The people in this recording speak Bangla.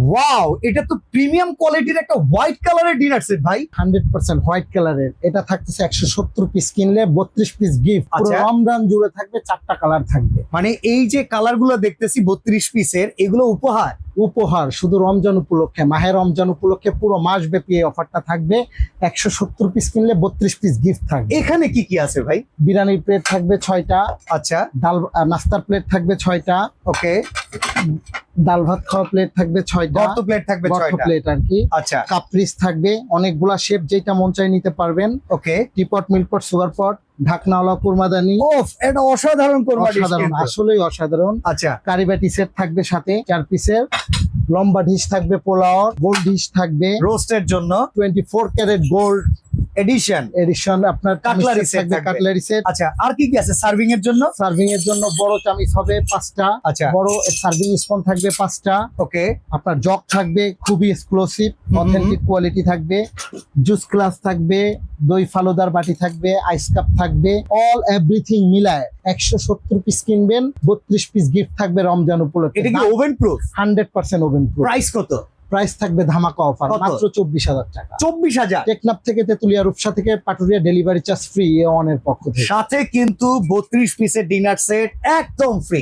ওয়াও, এটা তো প্রিমিয়াম কোয়ালিটির একটা হোয়াইট কালারের ডিনার সেট ভাই। 100% হোয়াইট কালারের। এটা থাকতেছে 170 পিস কিনলে 32 পিস গিফট। পুরো আচ্ছা। রমজান জুড়ে থাকবে, 4টা কালার থাকবে। মানে এই যে কালার গুলো দেখতেছি 32 পিসের, এগুলো উপহার। উপহার শুধু রমজান উপলক্ষে, মাহে রমজান উপলক্ষে পুরো মাস ব্যাপী এই অফারটা থাকবে। 170 পিস কিনলে 32 পিস গিফট থাকবে। এখানে কি কি আছে ভাই? বিরিয়ানির প্লেট থাকবে 6টা, আচ্ছা, ডাল নাস্তার প্লেট থাকবে 6টা, ওকে। ডাল ভাত খাওয়া প্লেট থাকবে 6টা, গর্ত প্লেট থাকবে 6টা। প্লেট আর কি। আচ্ছা, কাপ্রিস থাকবে অনেকগুলা শেপ, যেটা মন চাই নিতে পারবেন। ওকে। টিপট, মিল্কপট, সুগার পট, ঢাকনাওয়ালা কুরমাদানি। ওফ, এটা অসাধারণ কোরমা ডিশ অসাধারণ, কিন্তু। আসলেই অসাধারণ। আচ্ছা, কারিবাটি সেট থাকবে সাথে 4 পিসের। লম্বা ডিশ থাকবে পোলাও, গোল্ড ডিশ থাকবে রোস্টের জন্য 24 ক্যারেট গোল্ড এডিশন। এডিশন। আপনার কাটলারি কাটলারি set থাকবে, থাকবে। Cutlery set. আচ্ছা, আর কি কি আছে সার্ভিং এর জন্য? সার্ভিং এর জন্য বড় চামিচ হবে 5টা, আচ্ছা, বড় সার্ভিং স্পুন থাকবে 5টা। ওকে। আপনার জগ থাকবে খুবই এক্সক্লুসিভ, অথেন্টিক কোয়ালিটি থাকবে। জুস গ্লাস থাকবে, দই ফালুদার বাটি থাকবে, আইস কাপ থাকবে। অল এভরিথিং মিলায় 170 পিস কিনবেন, 32 পিস গিফট থাকবে রমজান উপলক্ষে। এটা কি oven proof? 100% oven proof. Price কত? প্রাইস থাকবে ধামাকা অফার, কত? মাত্র 24,000 টাকা। 24,000। টেকনাফ থেকে তেতুলিয়া, রূপসা থেকে পাটুরিয়া, ডেলিভারি চার্জ ফ্রি এ ওয়ান এর পক্ষ থেকে। সাথে কিন্তু 32 পিসের ডিনার সেট একদম ফ্রি।